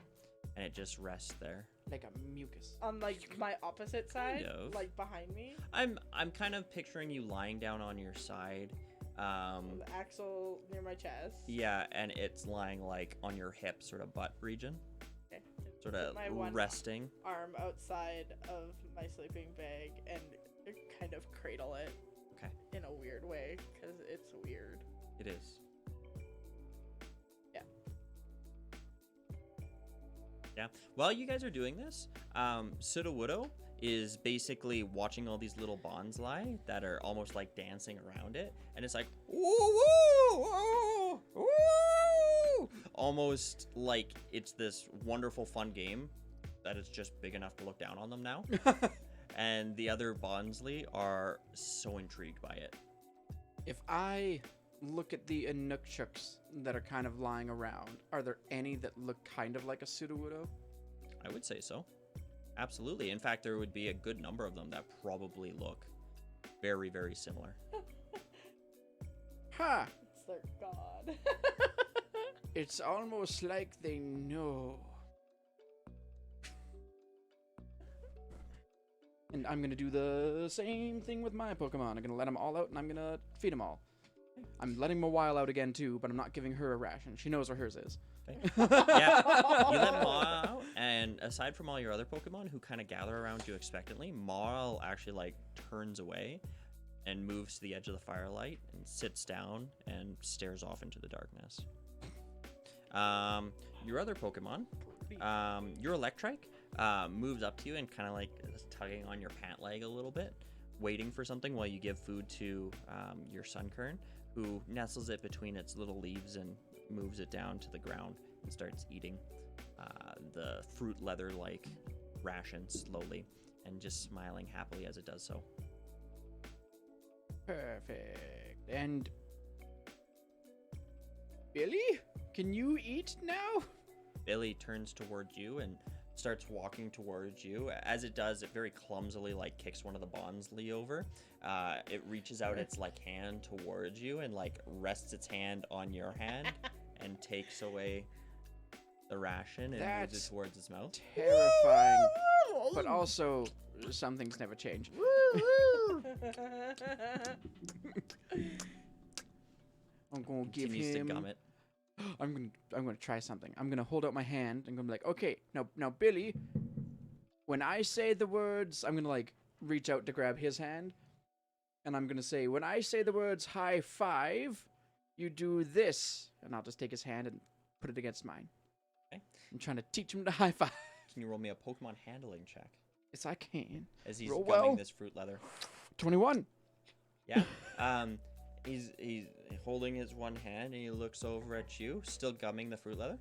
and it just rests there. Like a mucus. On like my opposite side, of. like behind me. I'm kind of picturing you lying down on your side. The axle near my chest. Yeah, and it's lying like on your hip, sort of butt region, Okay. sort of My one resting. arm outside of my sleeping bag and kind of cradle it. Okay. In a weird way, because it's weird. It is. Yeah. Yeah. While you guys are doing this, Sudowoodo is basically watching all these little bonds lie that are almost like dancing around it, and it's like woo woo woo woo, almost like it's this wonderful fun game that it's just big enough to look down on them now. And the other Bondsley are so intrigued by it. If I look at the Inukchuks that are kind of lying around, are there any that look kind of like a Sudowoodo? I would say so. Absolutely. In fact, there would be a good number of them that probably look very, very similar. Ha! It's their god. It's almost like they know. And I'm gonna do the same thing with my Pokemon. I'm gonna let them all out and I'm gonna feed them all. I'm letting Mawile out again too, but I'm not giving her a ration. She knows where hers is. Okay. Yeah, you let Maw out, and aside from all your other Pokemon who kind of gather around you expectantly, Maw actually like turns away and moves to the edge of the firelight and sits down and stares off into the darkness. Your other Pokemon, your Electrike, moves up to you and kind of like is tugging on your pant leg a little bit, waiting for something while you give food to your Sunkern, who nestles it between its little leaves and moves it down to the ground and starts eating the fruit leather-like ration slowly and just smiling happily as it does so. Perfect. And Billy, can you eat now? Billy turns towards you and starts walking towards you. As it does, it very clumsily like kicks one of the Bondsley over. It reaches out its like hand towards you and like rests its hand on your hand and takes away the ration and moves That's it towards its mouth. Terrifying. But also, some things never change. I'm gonna give Continues to him. gum it. I'm gonna try something. I'm gonna hold out my hand and gonna be like, okay, now Billy, when I say the words, I'm gonna like reach out to grab his hand, and I'm gonna say, when I say the words high five, you do this. And I'll just take his hand and put it against mine. Okay. I'm trying to teach him to high five. Can you roll me a Pokemon handling check Yes, I can. as he's Roll gumming well. this fruit leather? 21. Yeah. He's holding his one hand and he looks over at you, still gumming the fruit leather.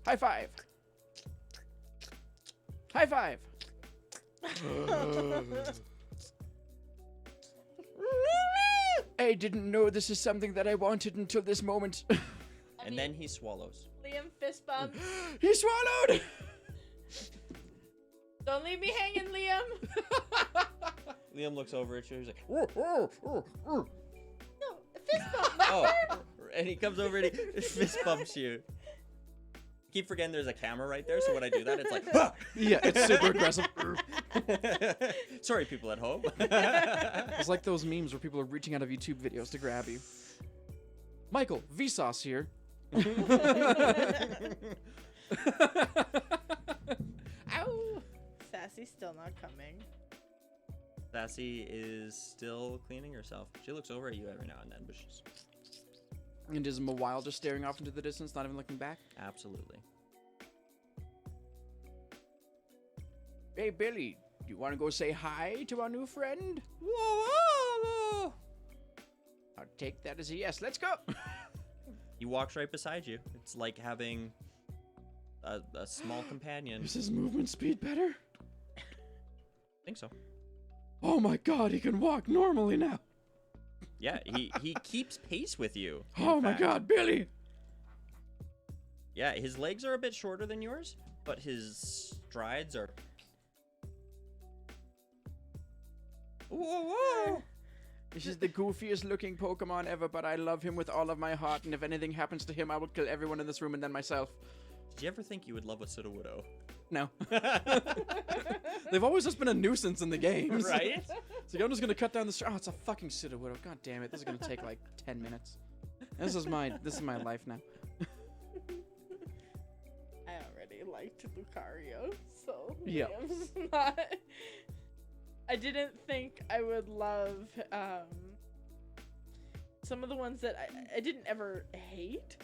High five. High five. I didn't know this is something that I wanted until this moment. And then he swallows. Liam fist bump. He swallowed! Don't leave me hanging, Liam. Liam looks over at you. He's like, No, fist bump. oh, and he comes over and he fist bumps you. Keep forgetting there's a camera right there, so when I do that, it's like, "Ah!" Yeah, it's super aggressive. Sorry, people at home. It's like those memes where people are reaching out of YouTube videos to grab you. Michael, Vsauce here. Ow! Sassy's still not coming. Sassy is still cleaning herself. She looks over at you every now and then, but she's And is Mawile just staring off into the distance, not even looking back? absolutely. Hey, Billy, do you want to go say hi to our new friend? Whoa! I'll take that as a yes. Let's go. He walks right beside you. It's like having a small companion. Is his movement speed better? I think so. Oh my god, he can walk normally now. Yeah, he keeps pace with you. in Oh my fact. god, Billy. Yeah, his legs are a bit shorter than yours, but his strides are. Whoa, whoa! This is the goofiest looking Pokemon ever, but I love him with all of my heart, and if anything happens to him, I will kill everyone in this room and then myself. Did you ever think you would love a Sudowoodo? No. They've always just been a nuisance in the games. Right? So I'm just gonna cut down the oh, it's a fucking Sudowoodo. God damn it, this is gonna take like 10 minutes. This is my life now. I already liked Lucario, so Yeah. Liam's not. I didn't think I would love some of the ones that I didn't ever hate,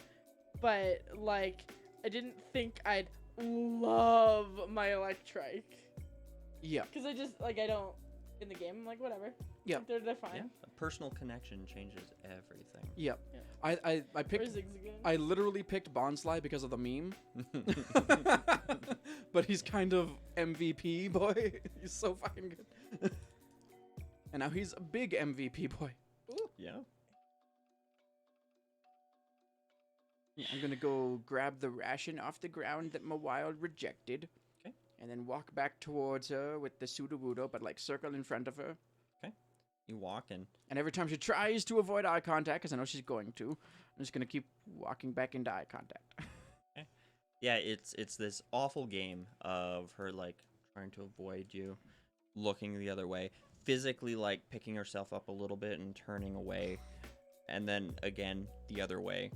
but like I didn't think I'd love my Electrike. Yeah. Because I just like I don't in the game. I'm like whatever. Yeah. Like, they're fine. Yeah, a personal connection changes everything. Yep. Yeah. I Or picked Zigzagoon. I literally picked Bonsly because of the meme. But he's kind of MVP boy. He's so fucking good. And now he's a big MVP boy. Yeah. Yeah, I'm gonna go grab the ration off the ground that Mawile rejected. Okay. And then walk back towards her with the Sudowoodo, but like circle in front of her. You walk and And every time she tries to avoid eye contact, because I know she's going to, I'm just gonna keep walking back into eye contact. yeah, it's this awful game of her like trying to avoid you, looking the other way, physically like picking herself up a little bit and turning away, and then again the other way.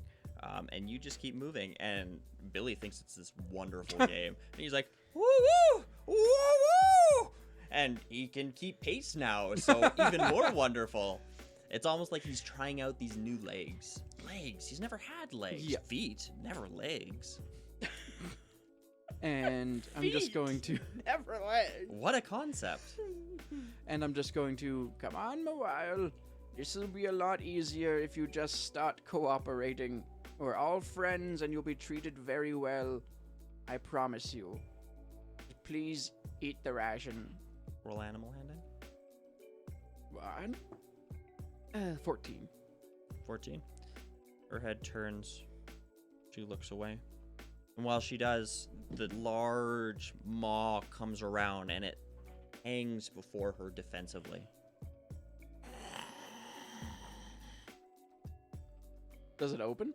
And you just keep moving, and Billy thinks it's this wonderful game. And he's like, woo woo, woo woo! And he can keep pace now, so even more wonderful. It's almost like he's trying out these new legs. Legs. He's never had legs. Yeah. Feet, never legs. And I'm just Feet. going to, Never legs. What a concept. come on, Mawile. This will be a lot easier if you just start cooperating. We're all friends and you'll be treated very well. I promise you. Please eat the ration. Roll animal handling. What? 14. 14. Her head turns. She looks away. And while she does, the large maw comes around and it hangs before her defensively. Does it open?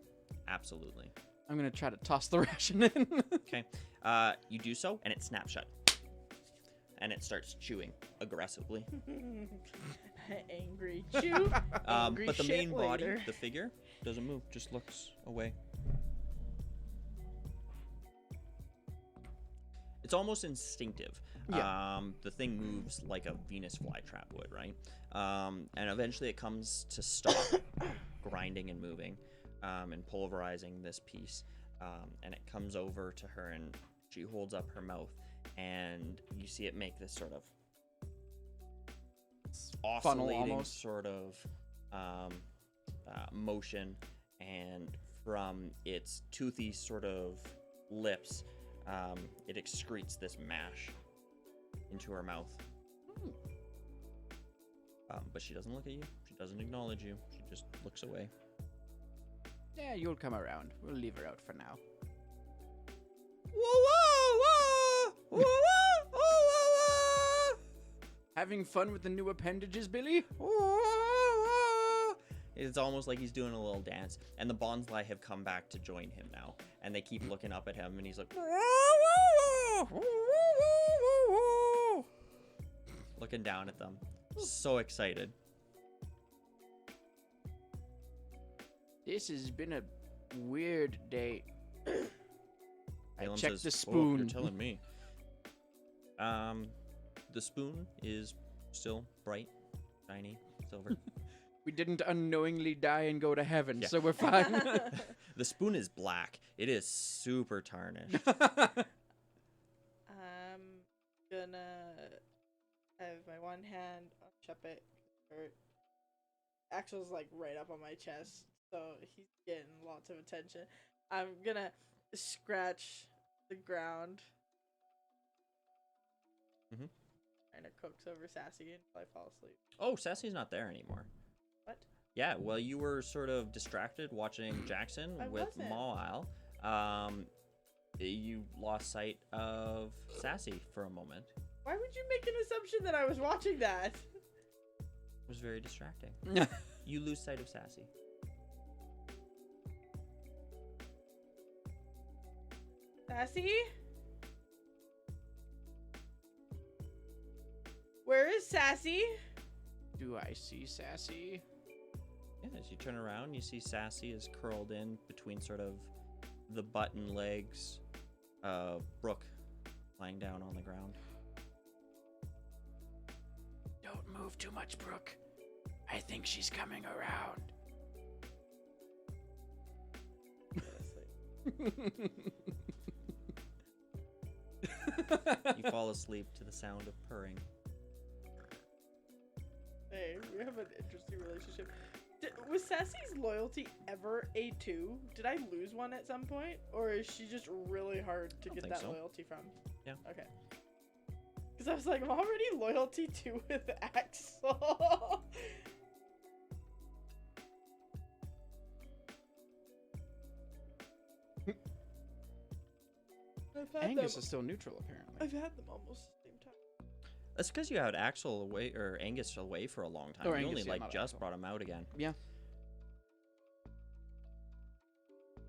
Absolutely. I'm gonna try to toss the ration in. Okay. You do so, and it snaps shut. And it starts chewing aggressively. Angry chew. Angry But the shit main body, later. the figure, doesn't move, just looks away. it's almost instinctive. Yeah. The thing moves like a Venus flytrap would, right? And eventually it comes to stop grinding and moving and pulverizing this piece. And it comes over to her and she holds up her mouth and you see it make this sort of oscillating almost. sort of motion, and from its toothy sort of lips, it excretes this mash into her mouth. But she doesn't look at you. She doesn't acknowledge you. She just looks away. Yeah, you'll come around. We'll leave her out for now. Whoa, whoa, whoa, whoa, whoa, whoa, whoa. Having fun with the new appendages, Billy? It's almost like he's doing a little dance, and the Bonsly have come back to join him now, and they keep looking up at him, and he's like, looking down at them, so excited. This has been a weird day. I Caleb checked says, the "Oh, spoon. you're telling me. The spoon is still bright, shiny, silver. We didn't unknowingly die and go to heaven, Yeah. so we're fine. The spoon is black. It is super tarnished. I'm gonna have my one hand on Chuppet. Axel's like right up on my chest, so he's getting lots of attention. I'm gonna scratch the ground. Mhm. Trying to coax over Sassy until I fall asleep. Oh, Sassy's not there anymore. What? Yeah, well, you were sort of distracted watching Jackson I with wasn't. Mawile. You lost sight of Sassy for a moment. Why would you make an assumption that I was watching that? It was very distracting. You lose sight of Sassy. Sassy? Where is Sassy? Do I see Sassy? Yeah, as you turn around, you see Sassy is curled in between sort of the butt and legs of Brooke lying down on the ground. Don't move too much, Brooke. I think she's coming around. You fall asleep to the sound of purring. Hey, we have an interesting relationship. Was Sassy's loyalty ever A2? Did I lose one at some point? Or is she just really hard to get think that so. loyalty from? Yeah. Okay. Because I was like, I'm already loyalty 2 with Axel. Angus is still neutral, apparently. I've had them almost the same time. That's because you had Axel away, or Angus away for a long time. Or You Angus, only yeah, like not just Axel. brought him out again. Yeah.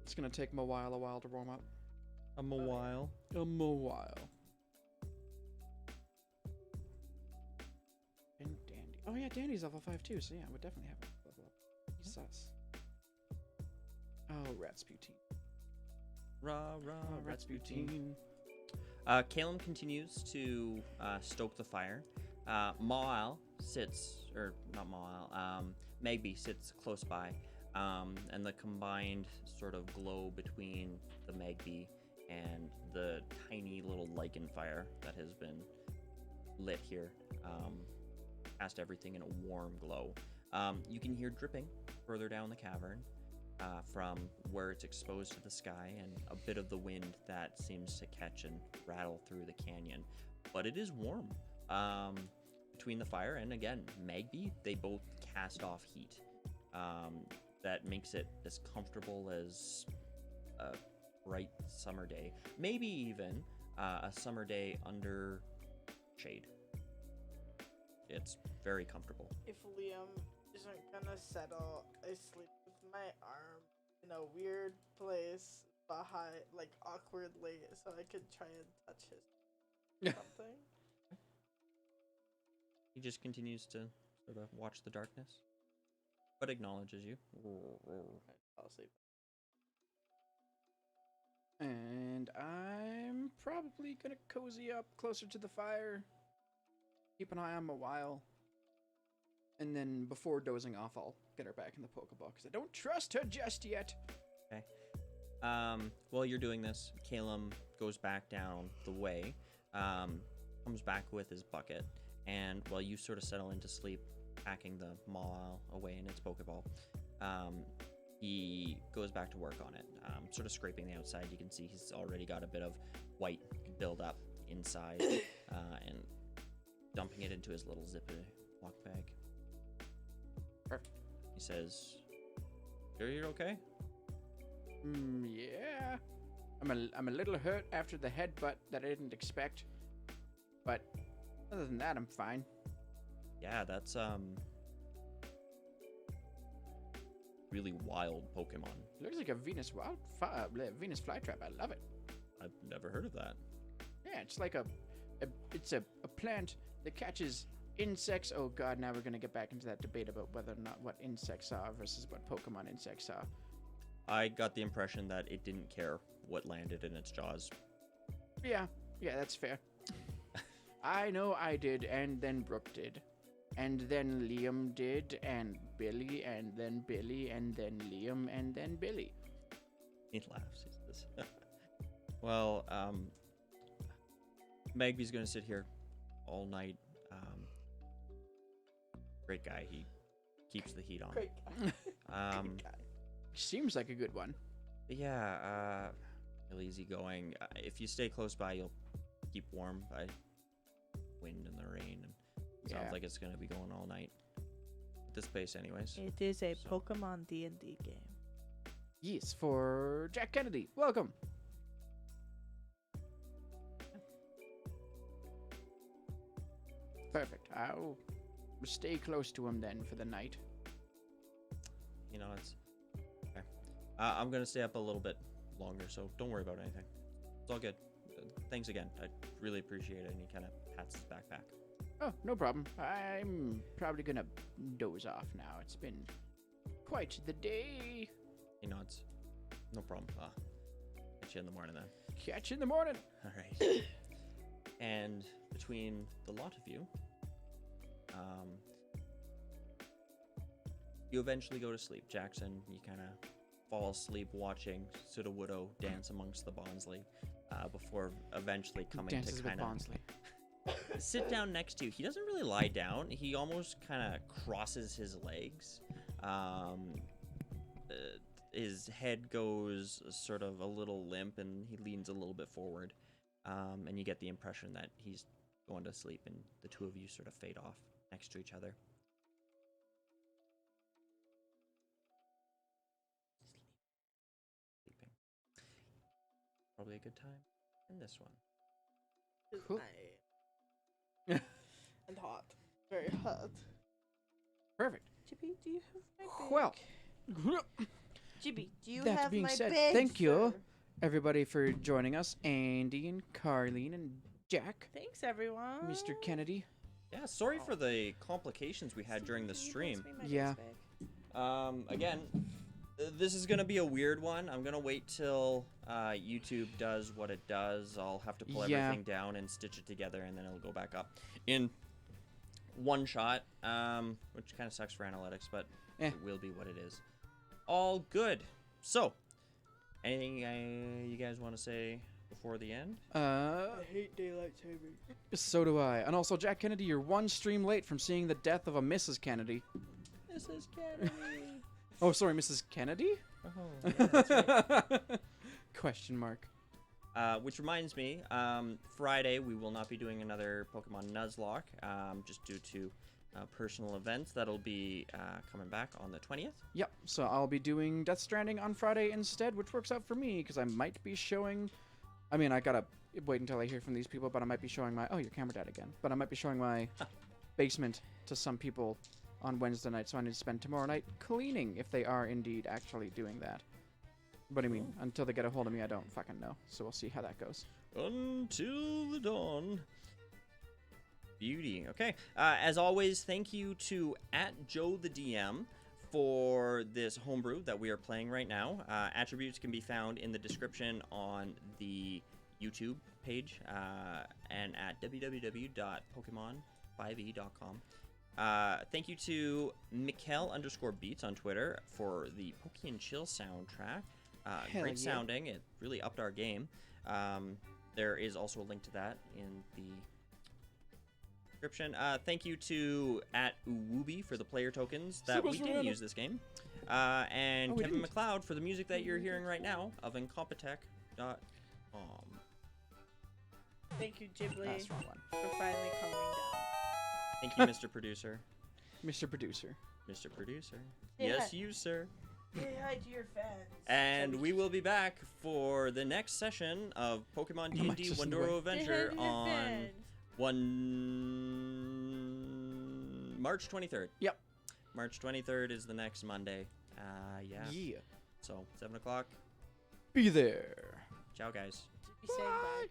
It's gonna take Mawile a while to warm up. A while. A Mawile. And Dandy. Oh yeah, Dandy's level 5 too, so yeah, we'd definitely have him level up. He's sus. Oh, Rasputin. Rah, rah, Oh, Rasputin. Caleb continues to stoke the fire. Mawile sits, or not Mawile, Magby sits close by, and the combined sort of glow between the Magby and the tiny little lichen fire that has been lit here cast everything in a warm glow. You can hear dripping further down the cavern from where it's exposed to the sky, and a bit of the wind that seems to catch and rattle through the canyon. But it is warm between the fire and, again, Magby. They both cast off heat that makes it as comfortable as a bright summer day, maybe even a summer day under shade. It's very comfortable. If Liam isn't gonna settle, I sleep with my arm in a weird place behind, like awkwardly, so I could try and touch his something. He just continues to sort of watch the darkness, but acknowledges you. I'll sleep. And I'm probably probably gonna cozy up closer to the fire. Keep an eye on Mawile. And then before dozing off, I'll get her back in the Pokeball because I don't trust her just yet. Okay. While you're doing this, Calum goes back down the way, comes back with his bucket, and while you sort of settle into sleep, packing the Mawile away in its Pokeball, he goes back to work on it, sort of scraping the outside. You can see he's already got a bit of white buildup inside, and dumping it into his little Ziploc bag. Perfect. He says, "Sure you're okay?" Yeah. I'm a little hurt after the headbutt that I didn't expect. But other than that, I'm fine. Yeah, that's really wild Pokemon. Looks like a Venus Venus flytrap. I love it. I've never heard of that. Yeah, it's like it's a plant that catches insects. Oh god, now we're gonna get back into that debate about whether or not what insects are versus what Pokemon insects are. I got the impression that it didn't care what landed in its jaws. Yeah, that's fair. I know I did, and then Brooke did. And then Liam did, and Billy, and then Billy, and then Liam, and then Billy. He laughs. He says, well, Magby's gonna sit here all night. Great guy. He keeps the heat on. Great guy. Great guy. Seems like a good one. Yeah, really easygoing. If you stay close by, you'll keep warm by wind and the rain. And sounds like it's gonna be going all night. At this pace, anyways. It is a So- Pokemon D&D game. Yes, for Jack Kennedy. Welcome. Perfect. I'll stay close to him then for the night. You know, it's okay. I'm gonna stay up a little bit longer, so don't worry about anything. It's all good. Thanks again. I really appreciate it. And he kind of pats his backpack. Oh, no problem. I'm probably gonna doze off now. It's been quite the day. He nods. No problem. Catch you in the morning then. Catch you in the morning. All right. And between the lot of you, you eventually go to sleep. Jackson, you kind of fall asleep watching Sudowoodo dance amongst the Bonsly before eventually coming Dances to with kind of Bonsly. sit down next to you. He doesn't really lie down. He almost kind of crosses his legs. His head goes sort of a little limp, and he leans a little bit forward. And you get the impression that he's going to sleep, and the two of you sort of fade off next to each other. Sleeping. Probably a good time in this one. Cool. And hot. Very hot. Perfect. Chippy, do you have my bag? Well, Chippy, do you that have being my said, bag, thank you. sir? everybody for joining us. Andy and Carlene and Jack. Thanks, everyone. Mr. Kennedy. Yeah, sorry for the complications we had during the stream. Yeah. Again, this is gonna be a weird one. I'm gonna wait till YouTube does what it does. I'll have to pull Yeah. everything down and stitch it together, and then it'll go back up in one shot, which kind of sucks for analytics, but it will be what it is. All good. So, anything you guys want to say before the end? I hate daylight saving. So do I. And also, Jack Kennedy, you're one stream late from seeing the death of a Mrs. Kennedy. Mrs. Kennedy. Oh, sorry, Mrs. Kennedy? Oh, yeah, that's right. Question mark. Which reminds me, Friday we will not be doing another Pokemon Nuzlocke, just due to personal events. That'll be coming back on the 20th. Yep, so I'll be doing Death Stranding on Friday instead, which works out for me, because I might be showing... I mean, I gotta wait until I hear from these people, but I might be showing my... Oh, your camera died again. But I might be showing my basement to some people on Wednesday night, so I need to spend tomorrow night cleaning, if they are indeed actually doing that. But I mean, until they get a hold of me, I don't fucking know. So we'll see how that goes. Until the dawn. Beauty. Okay. As always, thank you to @JoeTheDM for this homebrew that we are playing right now. Attributes can be found in the description on the YouTube page and at www.pokemon5e.com. Thank you to Mikkel_Beats on Twitter for the Pokemon Chill soundtrack. Great sounding. It really upped our game. There is also a link to that in the description. Thank you to at Uwoobi for the player tokens that we didn't use this game. And Kevin McLeod for the music that you're hearing right now of Incompetech.com. Thank you, Ghibli, That's the wrong one. for finally calming down. Thank you, Mr. Producer. Mr. Producer. Mr. Producer. Yeah. Yes, you, sir. Say hi to your fans. And we will be back for the next session of Pokemon D&D Wundoro Adventure Say hi to your on fans. March 23rd. Yep. March 23rd is the next Monday. Yeah. Yeah. So, 7 o'clock. Be there. Ciao, guys. Be saying bye.